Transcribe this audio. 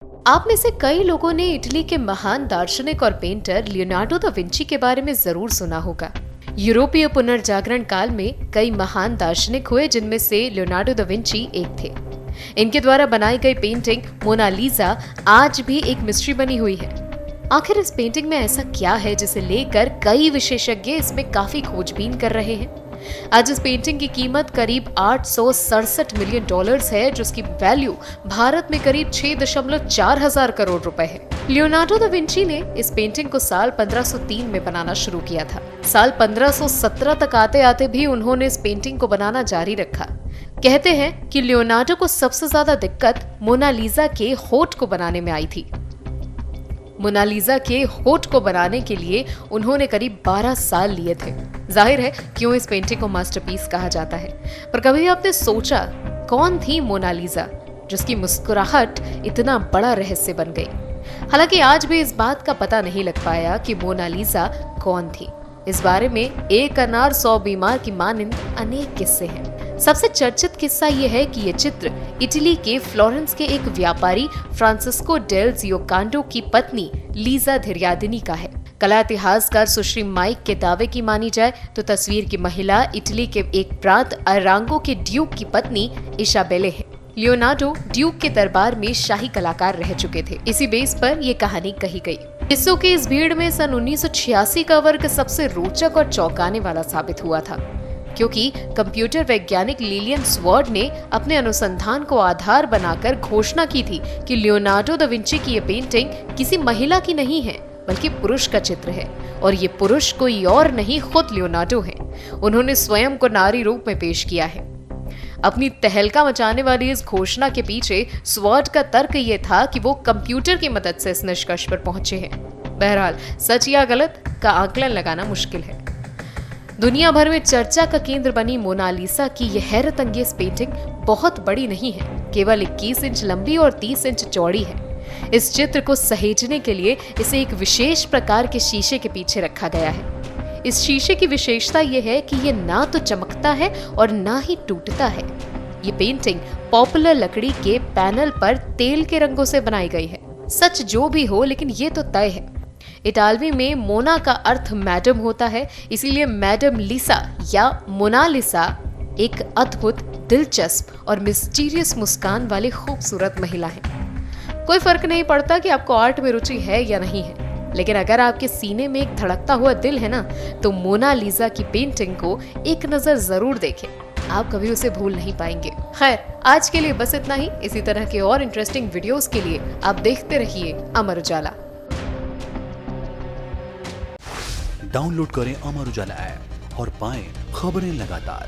आप में से कई लोगों ने इटली के महान दार्शनिक और पेंटर लियोनार्डो दा विंची के बारे में जरूर सुना होगा। यूरोपीय पुनर्जागरण काल में कई महान दार्शनिक हुए, जिनमें से लियोनार्डो दा विंची एक थे। इनके द्वारा बनाई गई पेंटिंग मोनालिसा आज भी एक मिस्ट्री बनी हुई है। आखिर इस पेंटिंग में ऐसा क्या है जिसे लेकर कई विशेषज्ञ इसमें काफी खोजबीन कर रहे हैं। आज इस पेंटिंग की कीमत करीब 867 मिलियन डॉलर्स है, जिसकी वैल्यू भारत में करीब 6.4 हजार करोड़ रुपए है। लियोनार्डो दा विंची ने इस पेंटिंग को साल 1503 में बनाना शुरू किया था। साल 1517 तक आते आते भी उन्होंने इस पेंटिंग को बनाना जारी रखा। कहते हैं कि लियोनार्डो को सबसे ज्यादा दिक्कत मोनालिसा के होठ को बनाने में आई थी। मोनालिसा के होठ को बनाने के लिए उन्होंने करीब 12 साल लिए थे। जाहिर है क्यों इस पेंटिंग को मास्टरपीस कहा जाता है। पर कभी आपने सोचा कौन थी मोनालिसा, जिसकी मुस्कुराहट इतना बड़ा रहस्य बन गई? हालांकि आज भी इस बात का पता नहीं लग पाया कि मोनालिसा कौन थी। इस बारे में एक अनार 100 बीमार की मानिंद अनेक किस्से हैं। सबसे चर्चित किस्सा यह है कि यह चित्र इटली के फ्लोरेंस के एक व्यापारी फ्रांसिस्को डेल जियोकांडो की पत्नी लीजा धिरयादिनी का है। कला इतिहासकार सुश्री माइक के दावे की मानी जाए तो तस्वीर की महिला इटली के एक प्रांत अरांगो के ड्यूक की पत्नी इसाबेले है। लियोनार्डो ड्यूक के दरबार में शाही कलाकार रह चुके थे। इसी बेस पर यह कहानी कही गई। किस्सों की इस भीड़ में सन 1986 का वर्ग सबसे रोचक और चौंकाने वाला साबित हुआ था, क्योंकि कंप्यूटर वैज्ञानिक लिलियन स्वॉर्ड ने अपने अनुसंधान को आधार बनाकर घोषणा की थी कि लियोनार्डो दा विंची की यह पेंटिंग किसी महिला की नहीं है, बल्कि पुरुष का चित्र है। और ये पुरुष कोई और नहीं, खुद लियोनार्डो है। उन्होंने स्वयं को नारी रूप में पेश किया है। अपनी तहलका मचाने वाली इस घोषणा के पीछे स्वॉर्ड का तर्क ये था कि वो कंप्यूटर की मदद से इस निष्कर्ष पर पहुंचे हैं। बहरहाल सच या गलत का आकलन लगाना मुश्किल है। दुनिया भर में चर्चा का केंद्र बनी मोनालिसा की यह हैरत अंगेज पेंटिंग बहुत बड़ी नहीं है, केवल 21 इंच लंबी और 30 इंच चौड़ी है। इस चित्र को सहेजने के लिए इसे एक विशेष प्रकार के शीशे के पीछे रखा गया है। इस शीशे की विशेषता यह है कि यह ना तो चमकता है और ना ही टूटता है। ये पेंटिंग पॉपुलर लकड़ी के पैनल पर तेल के रंगों से बनाई गई है। सच जो भी हो, लेकिन ये तो तय है, इटालवी में मोना का अर्थ मैडम होता है, इसीलिए मैडम लिसा या मोनालिसा एक अद्भुत, दिलचस्प और मिस्टीरियस मुस्कान वाली खूबसूरत महिला है। कोई फर्क नहीं पड़ता कि आपको आर्ट में रुचि है या नहीं है, लेकिन अगर आपके सीने में एक धड़कता हुआ दिल है ना, तो मोनालिसा की पेंटिंग को एक नजर जरूर देखें। आप कभी उसे भूल नहीं पाएंगे। खैर, आज के लिए बस इतना ही। इसी तरह के और इंटरेस्टिंग वीडियोस के लिए आप देखते रहिए अमर उजाला। डाउनलोड करें अमर उजाला ऐप और पाएं खबरें लगातार।